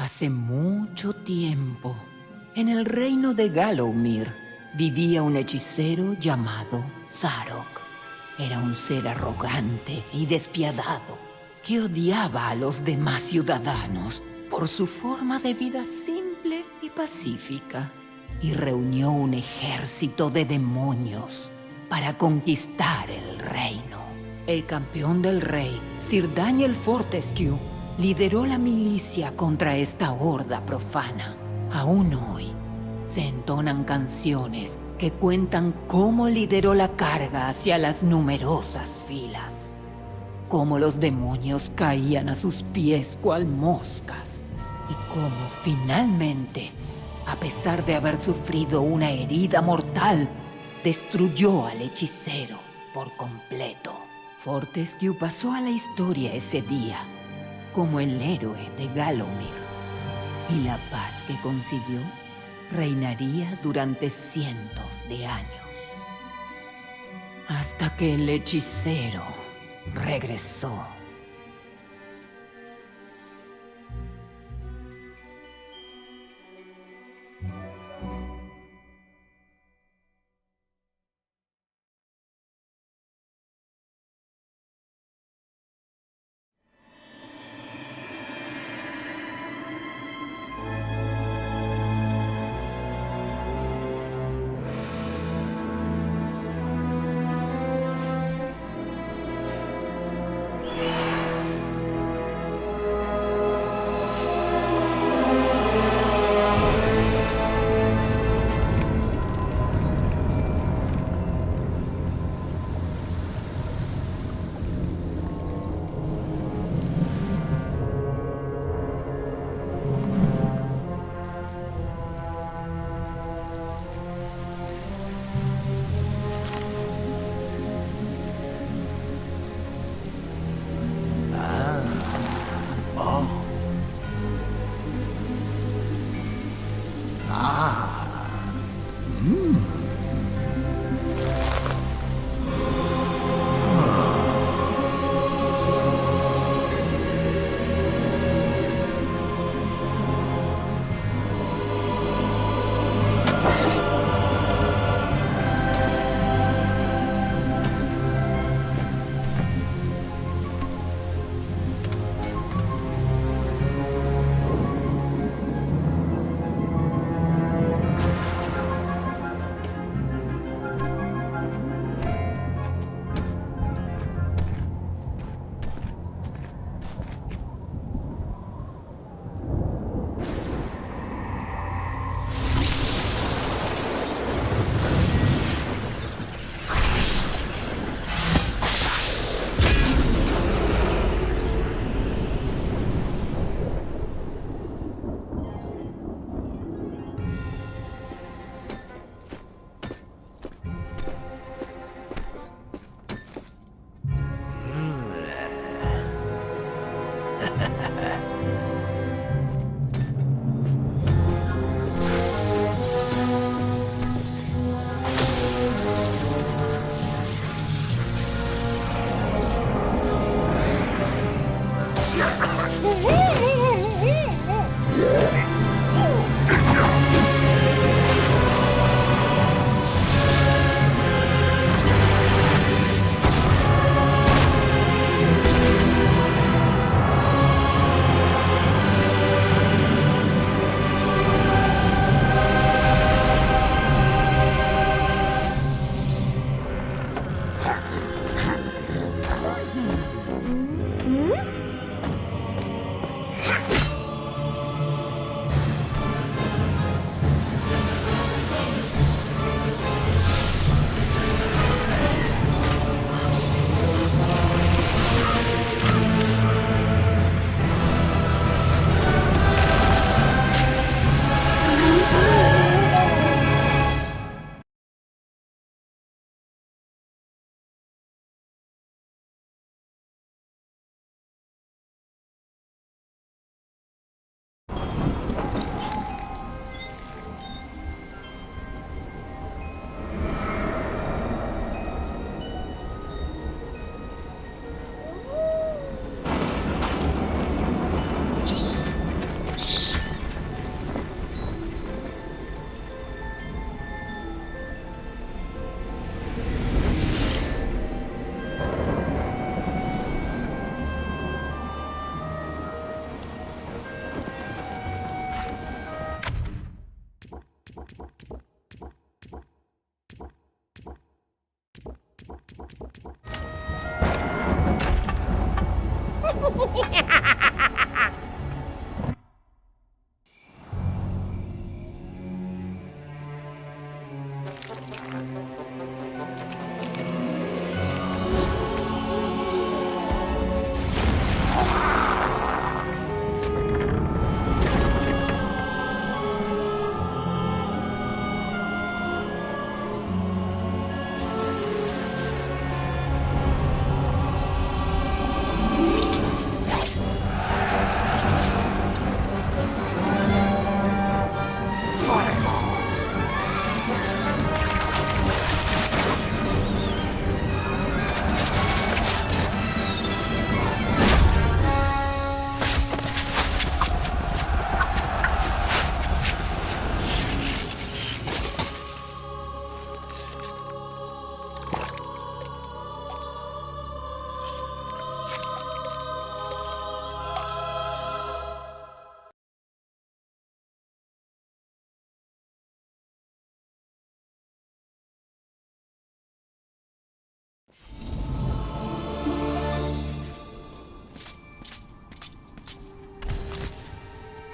Hace mucho tiempo, en el reino de Gallowmere, vivía un hechicero llamado Zarok. Era un ser arrogante y despiadado que odiaba a los demás ciudadanos por su forma de vida simple y pacífica, y reunió un ejército de demonios para conquistar el reino. El campeón del rey, Sir Daniel Fortescue, lideró la milicia contra esta horda profana. Aún hoy, se entonan canciones que cuentan cómo lideró la carga hacia las numerosas filas, cómo los demonios caían a sus pies cual moscas, y cómo finalmente, a pesar de haber sufrido una herida mortal, destruyó al hechicero por completo. Fortescue pasó a la historia ese día como el héroe de Gallowmere, y la paz que consiguió reinaría durante cientos de años. Hasta que el hechicero regresó.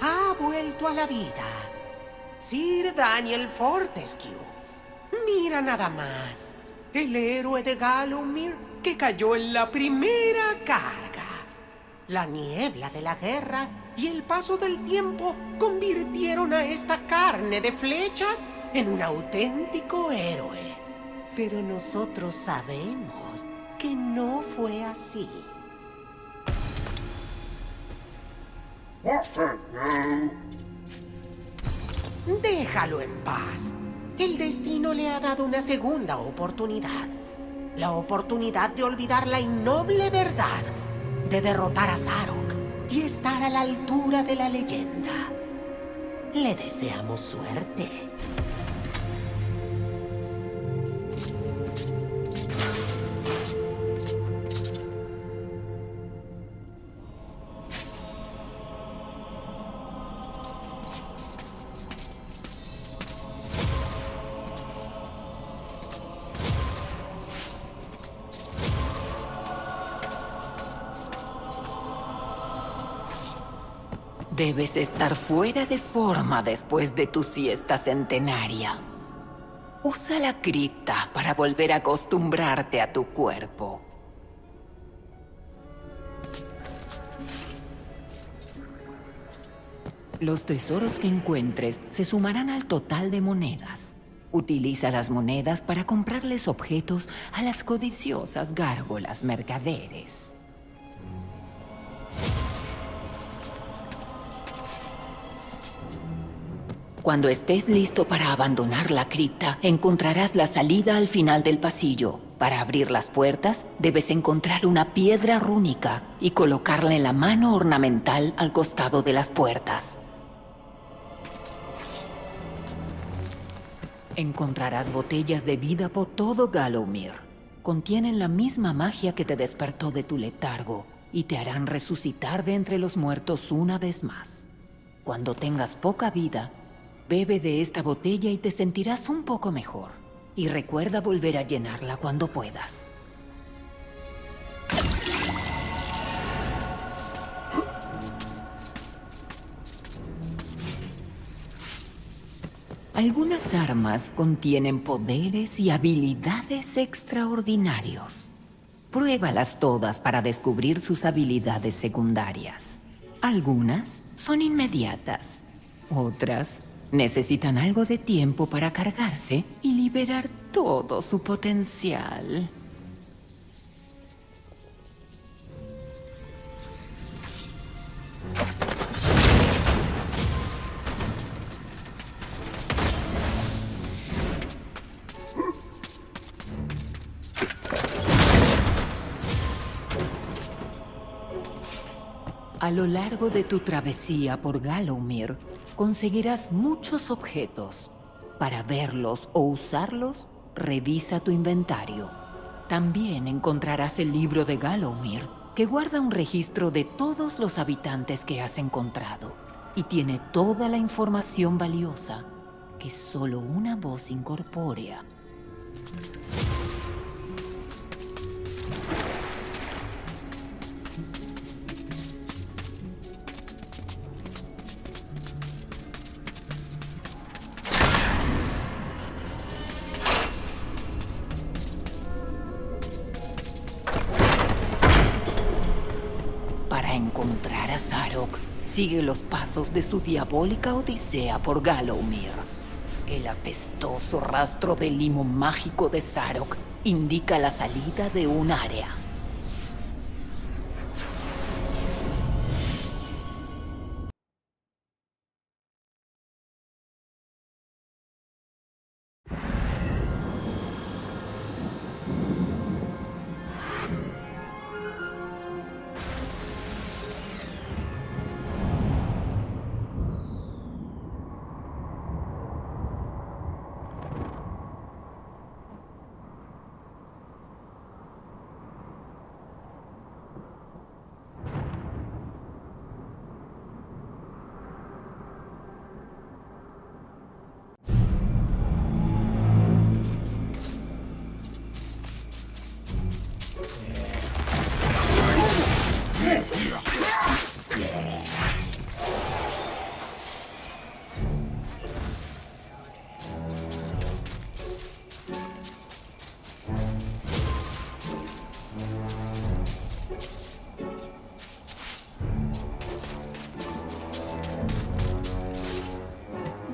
Ha vuelto a la vida. Sir Daniel Fortescue. Mira nada más. El héroe de Gallowmere que cayó en la primera carga. La niebla de la guerra y el paso del tiempo convirtieron a esta carne de flechas en un auténtico héroe. Pero nosotros sabemos que no fue así. Déjalo en paz. El destino le ha dado una segunda oportunidad. La oportunidad de olvidar la innoble verdad, de derrotar a Zarok y estar a la altura de la leyenda. Le deseamos suerte. Debes estar fuera de forma después de tu siesta centenaria. Usa la cripta para volver a acostumbrarte a tu cuerpo. Los tesoros que encuentres se sumarán al total de monedas. Utiliza las monedas para comprarles objetos a las codiciosas gárgolas mercaderes. Cuando estés listo para abandonar la cripta, encontrarás la salida al final del pasillo. Para abrir las puertas, debes encontrar una piedra rúnica y colocarla en la mano ornamental al costado de las puertas. Encontrarás botellas de vida por todo Gallowmere. Contienen la misma magia que te despertó de tu letargo y te harán resucitar de entre los muertos una vez más. Cuando tengas poca vida, bebe de esta botella y te sentirás un poco mejor. Y recuerda volver a llenarla cuando puedas. Algunas armas contienen poderes y habilidades extraordinarios. Pruébalas todas para descubrir sus habilidades secundarias. Algunas son inmediatas. Otras necesitan algo de tiempo para cargarse y liberar todo su potencial. A lo largo de tu travesía por Gallowmere, conseguirás muchos objetos. Para verlos o usarlos, revisa tu inventario. También encontrarás el libro de Gallowmere, que guarda un registro de todos los habitantes que has encontrado. Y tiene toda la información valiosa que solo una voz incorpórea. Ahora, Zarok, sigue los pasos de su diabólica odisea por Gallowmere. El apestoso rastro del limo mágico de Zarok indica la salida de un área.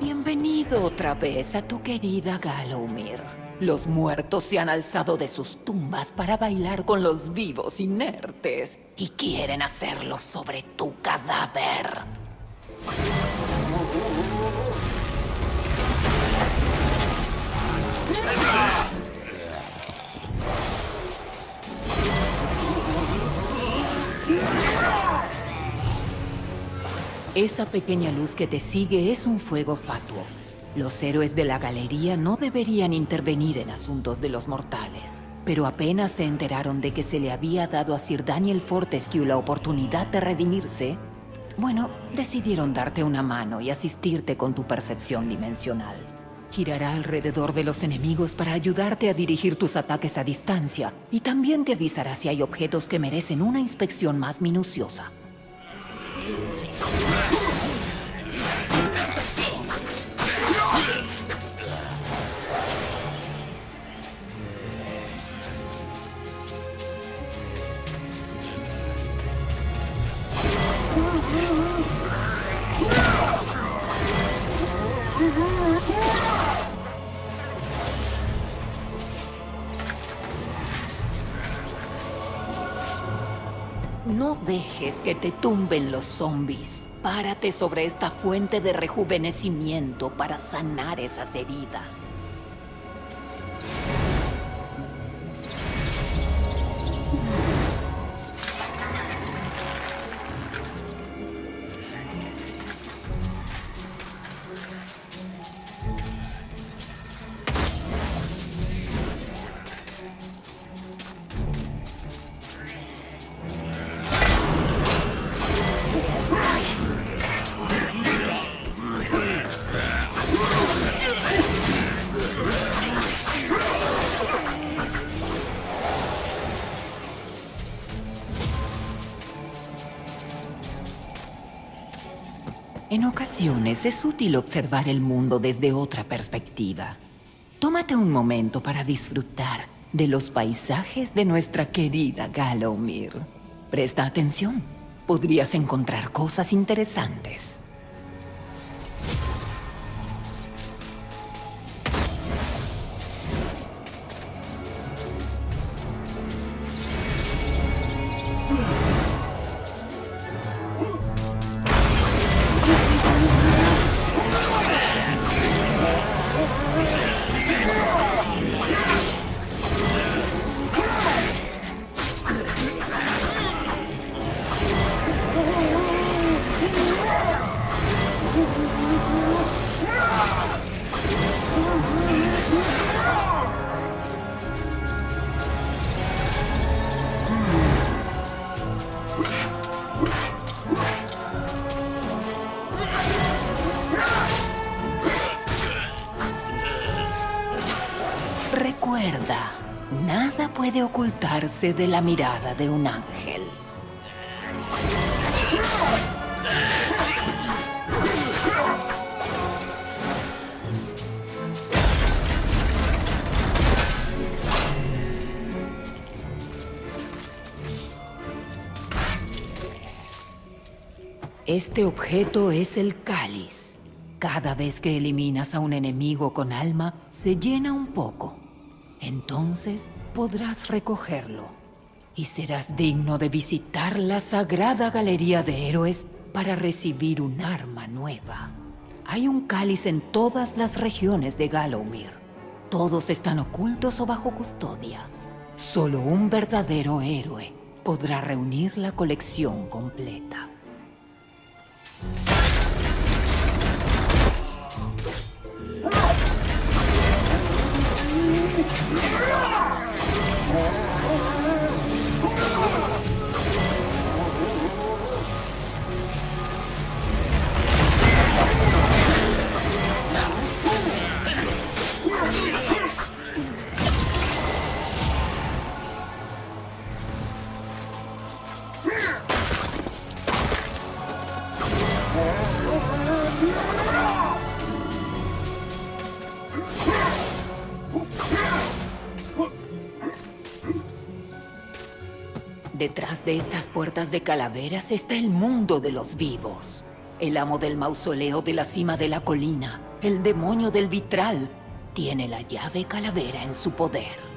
Bienvenido otra vez a tu querida Gallowmere. Los muertos se han alzado de sus tumbas para bailar con los vivos inertes y quieren hacerlo sobre tu cadáver. Esa pequeña luz que te sigue es un fuego fatuo. Los héroes de la galería no deberían intervenir en asuntos de los mortales, pero apenas se enteraron de que se le había dado a Sir Daniel Fortescue la oportunidad de redimirse, bueno, decidieron darte una mano y asistirte con tu percepción dimensional. Girará alrededor de los enemigos para ayudarte a dirigir tus ataques a distancia, y también te avisará si hay objetos que merecen una inspección más minuciosa. No dejes que te tumben los zombies. Párate sobre esta fuente de rejuvenecimiento para sanar esas heridas. En ocasiones es útil observar el mundo desde otra perspectiva. Tómate un momento para disfrutar de los paisajes de nuestra querida Gallowmere. Presta atención, podrías encontrar cosas interesantes. Recuerda, nada puede ocultarse de la mirada de un ángel. Este objeto es el cáliz. Cada vez que eliminas a un enemigo con alma, se llena un poco. Entonces podrás recogerlo. Y serás digno de visitar la sagrada galería de héroes para recibir un arma nueva. Hay un cáliz en todas las regiones de Gallowmere. Todos están ocultos o bajo custodia. Solo un verdadero héroe podrá reunir la colección completa. Detrás de estas puertas de calaveras está el mundo de los vivos. El amo del mausoleo de la cima de la colina, el demonio del vitral, tiene la llave calavera en su poder.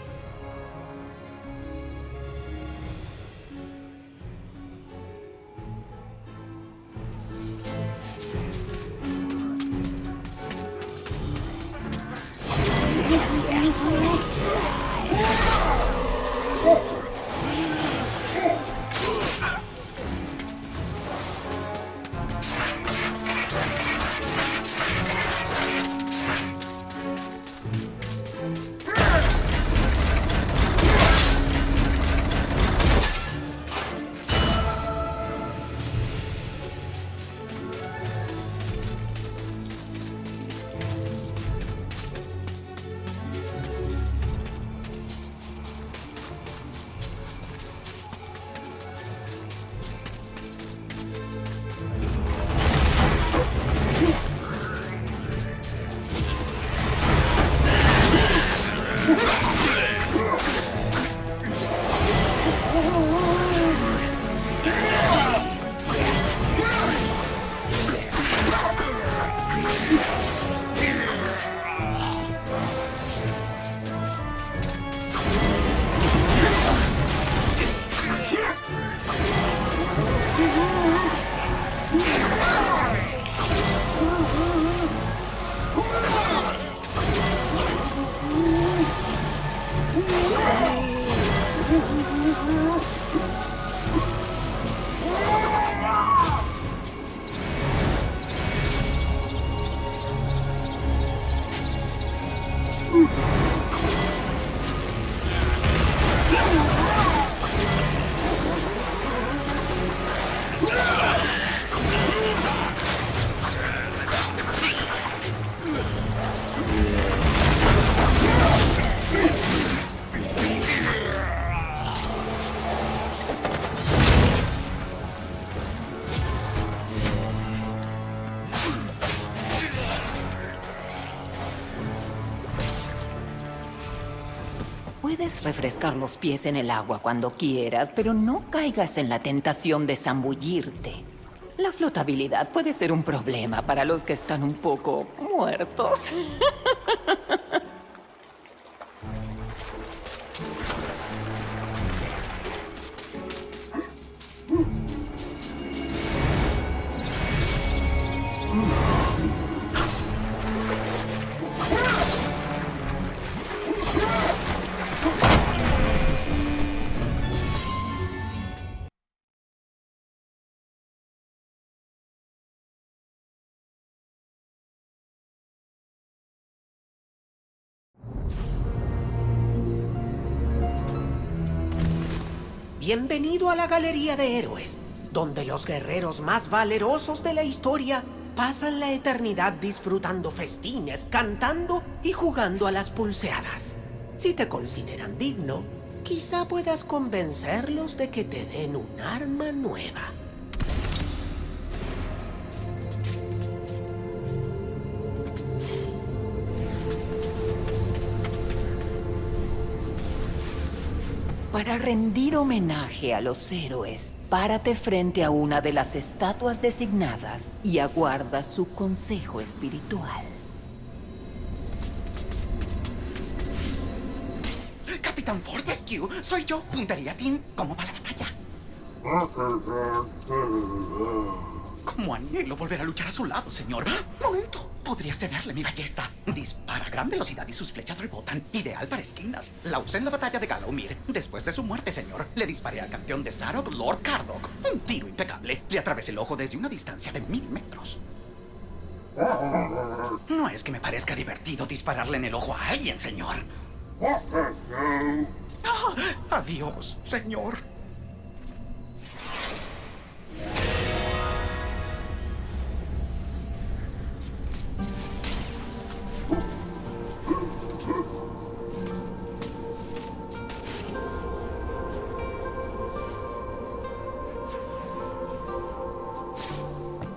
Puedes refrescar los pies en el agua cuando quieras, pero no caigas en la tentación de zambullirte. La flotabilidad puede ser un problema para los que están un poco muertos. Bienvenido a la Galería de Héroes, donde los guerreros más valerosos de la historia pasan la eternidad disfrutando festines, cantando y jugando a las pulseadas. Si te consideran digno, quizá puedas convencerlos de que te den un arma nueva. Para rendir homenaje a los héroes, Párate frente a una de las estatuas designadas y aguarda su consejo espiritual. Capitán Fortescue, soy yo, Puntería Tin. ¿Cómo va la batalla? Como anhelo volver a luchar a su lado, señor. Momento, podría cederle mi ballesta. Dispara a gran velocidad y sus flechas rebotan. Ideal para esquinas. La usé en la batalla de Gallowmere. Después de su muerte, señor, le disparé al campeón de Sarok, Lord Cardock. Un tiro impecable. Le atravesé el ojo desde una distancia de 1000 metros. No es que me parezca divertido dispararle en el ojo a alguien, señor. Adiós, señor.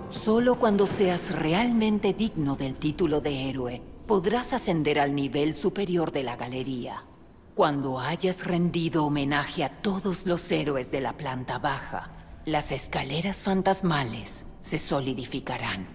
Solo cuando seas realmente digno del título de héroe, podrás ascender al nivel superior de la galería. Cuando hayas rendido homenaje a todos los héroes de la planta baja, las escaleras fantasmales se solidificarán.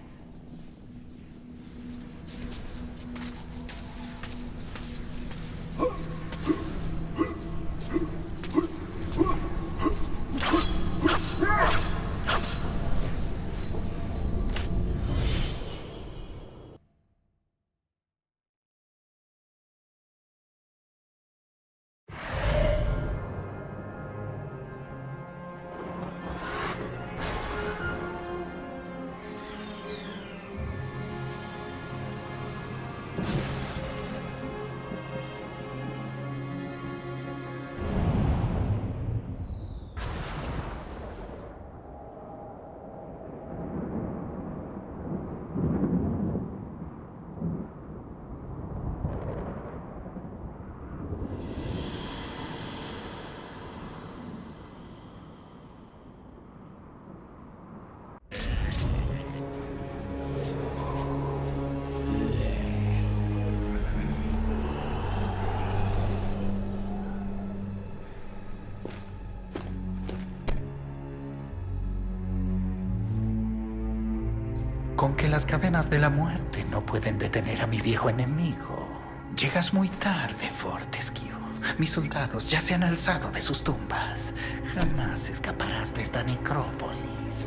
Con que las cadenas de la muerte no pueden detener a mi viejo enemigo. Llegas muy tarde, Fortescue. Mis soldados ya se han alzado de sus tumbas. Jamás escaparás de esta necrópolis.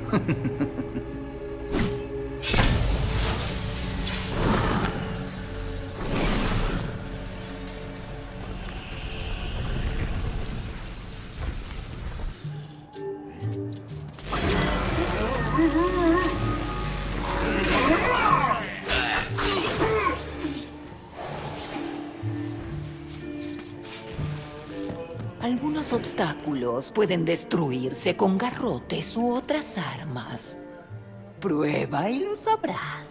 Algunos obstáculos pueden destruirse con garrotes u otras armas. Prueba y lo sabrás.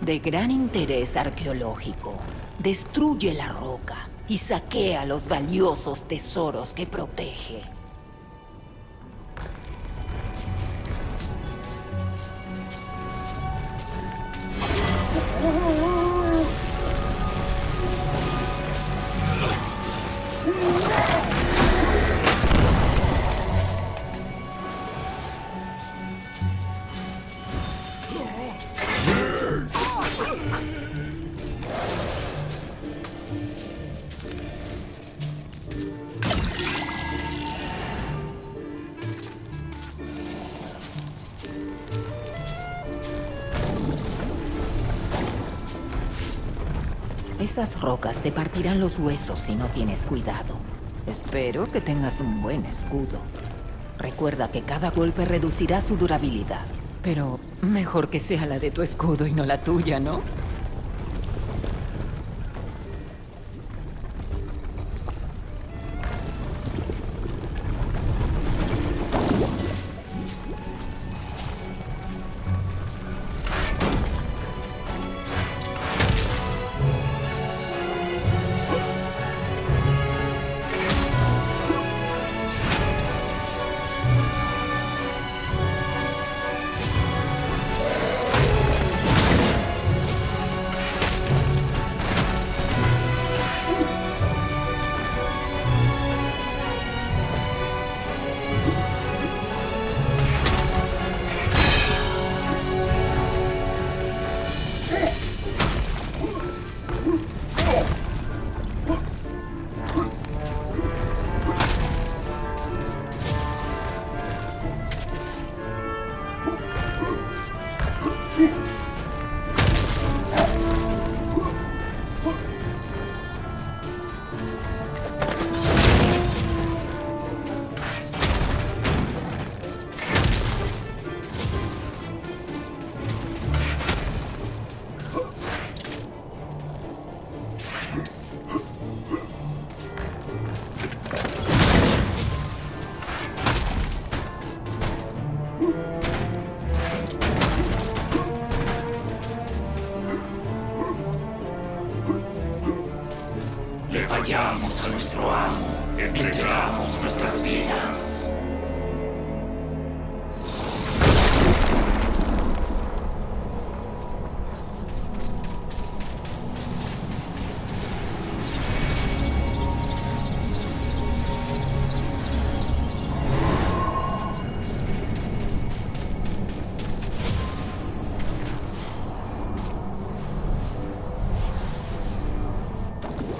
De gran interés arqueológico, destruye la roca y saquea los valiosos tesoros que protege. Esas rocas te partirán los huesos si no tienes cuidado. Espero que tengas un buen escudo. Recuerda que cada golpe reducirá su durabilidad. Pero mejor que sea la de tu escudo y no la tuya, ¿no? Le fallamos a nuestro amo, entregamos nuestras vidas.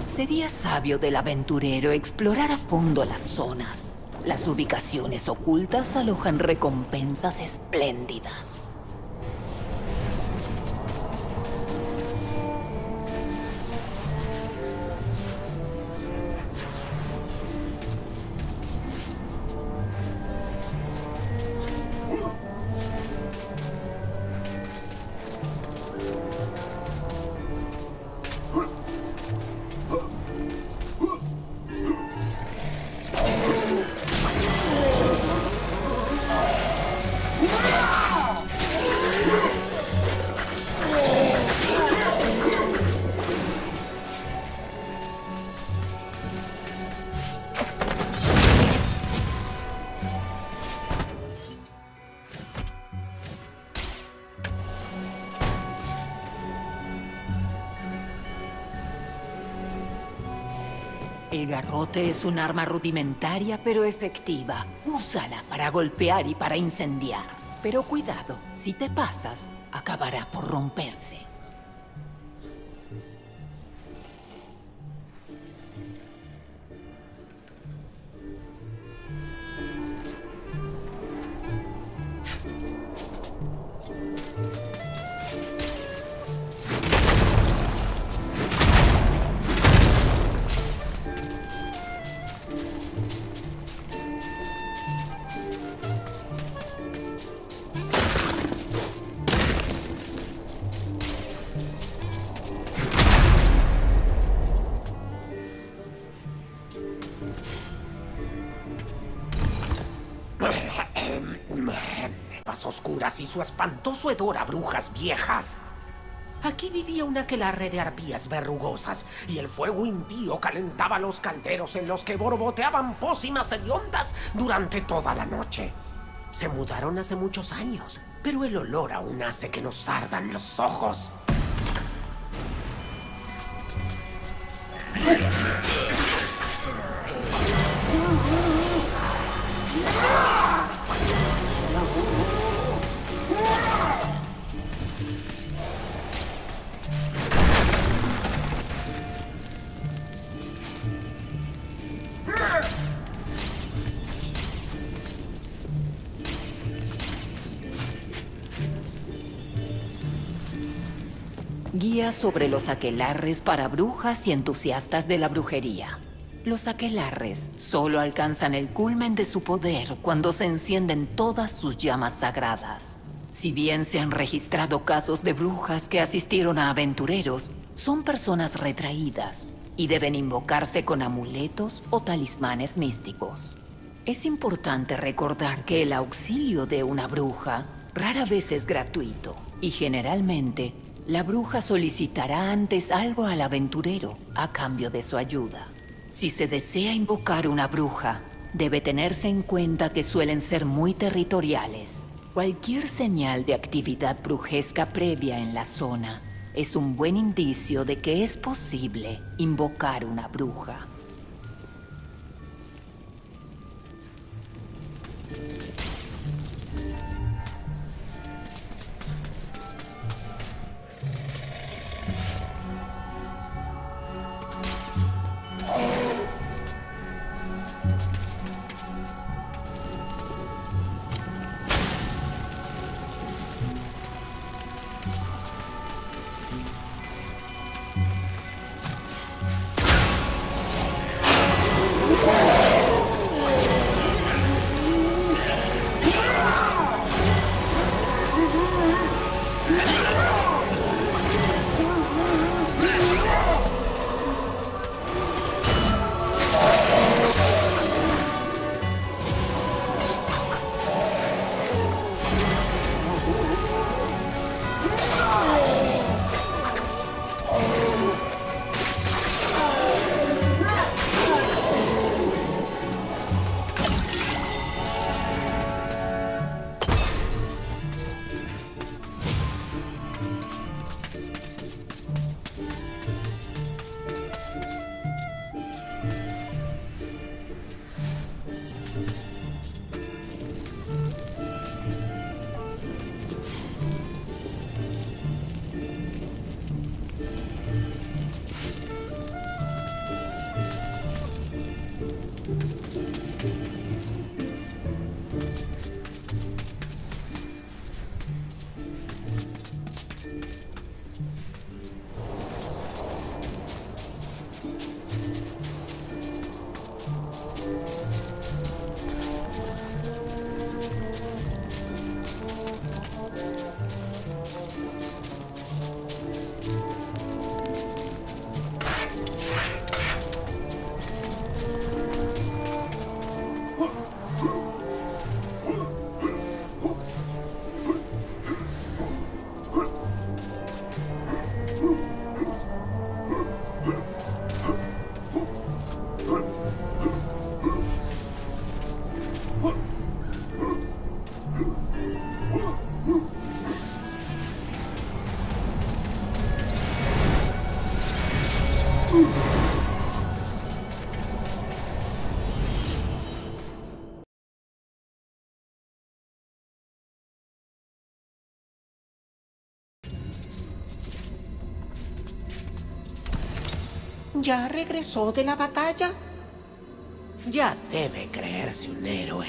Sería sabio del aventurero explorar a fondo las zonas. Las ubicaciones ocultas alojan recompensas espléndidas. El garrote es un arma rudimentaria pero efectiva. Úsala para golpear y para incendiar. Pero cuidado, si te pasas, acabará por romperse. Oscuras y su espantoso hedor a brujas viejas. Aquí vivía una aquelarre de arpías verrugosas, y el fuego impío calentaba los calderos en los que borboteaban pócimas hediondas durante toda la noche. Se mudaron hace muchos años, pero el olor aún hace que nos ardan los ojos. Guía sobre los aquelarres para brujas y entusiastas de la brujería. Los aquelarres solo alcanzan el culmen de su poder cuando se encienden todas sus llamas sagradas. Si bien se han registrado casos de brujas que asistieron a aventureros, son personas retraídas y deben invocarse con amuletos o talismanes místicos. Es importante recordar que el auxilio de una bruja rara vez es gratuito y generalmente la bruja solicitará antes algo al aventurero a cambio de su ayuda. Si se desea invocar una bruja, debe tenerse en cuenta que suelen ser muy territoriales. Cualquier señal de actividad brujesca previa en la zona es un buen indicio de que es posible invocar una bruja. ¿Ya regresó de la batalla? Ya debe creerse un héroe.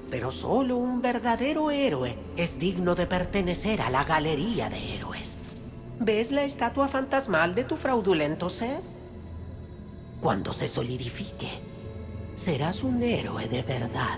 Pero solo un verdadero héroe es digno de pertenecer a la galería de héroes. ¿Ves la estatua fantasmal de tu fraudulento ser? Cuando se solidifique, serás un héroe de verdad.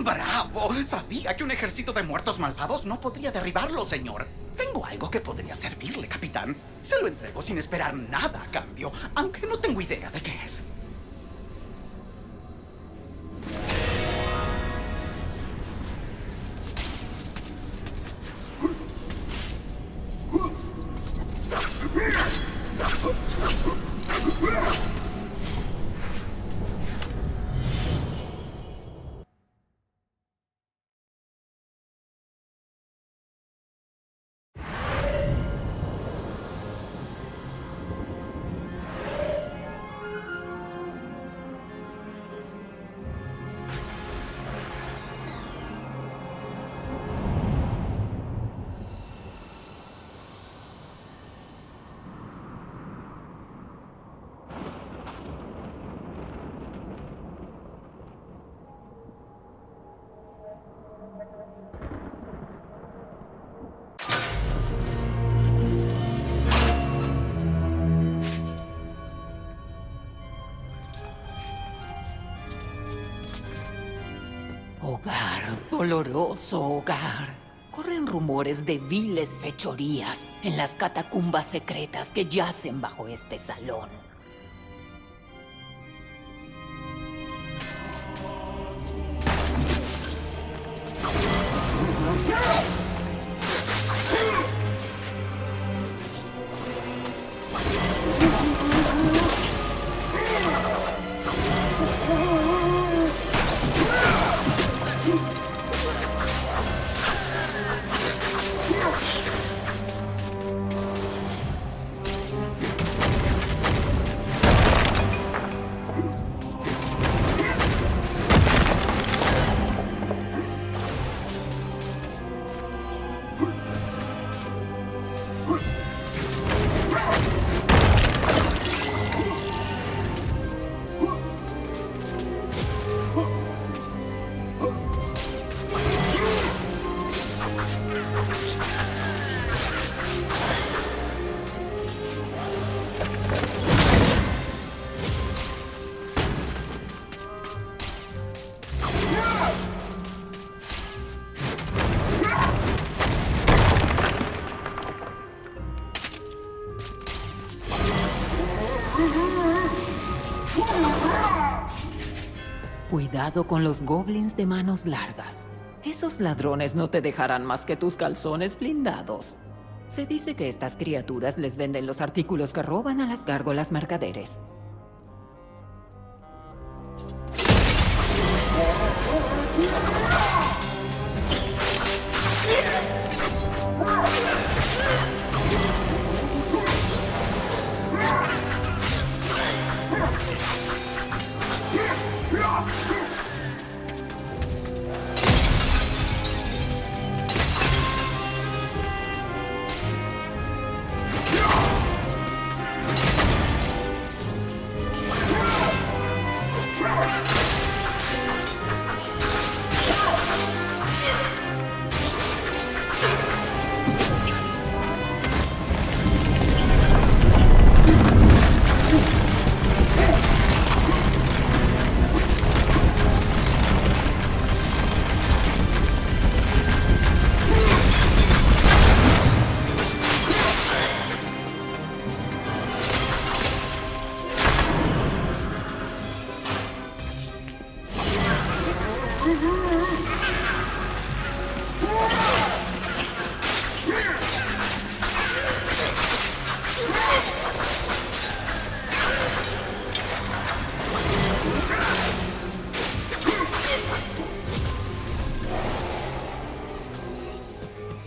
¡Bravo! Sabía que un ejército de muertos malvados no podría derribarlo, señor. Tengo algo que podría servirle, capitán. Se lo entrego sin esperar nada a cambio, aunque no tengo idea de qué es. Hogar, doloroso hogar. Corren rumores de viles fechorías en las catacumbas secretas que yacen bajo este salón. Cuidado con los goblins de manos largas. Esos ladrones no te dejarán más que tus calzones blindados. Se dice que estas criaturas les venden los artículos que roban a las gárgolas mercaderes.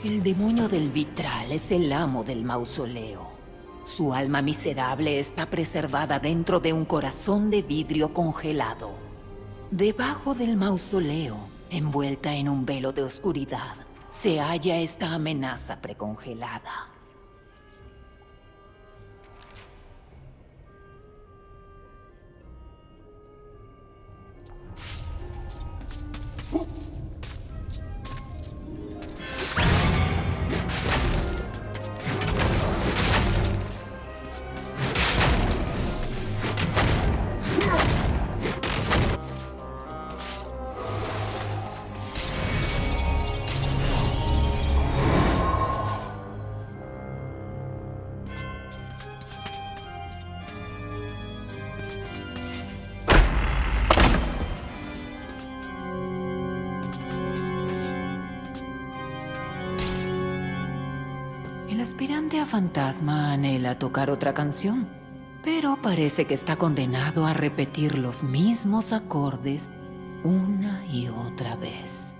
El demonio del vitral es el amo del mausoleo. Su alma miserable está preservada dentro de un corazón de vidrio congelado. Debajo del mausoleo, envuelta en un velo de oscuridad, se halla esta amenaza precongelada. El aspirante a fantasma anhela tocar otra canción, pero parece que está condenado a repetir los mismos acordes una y otra vez.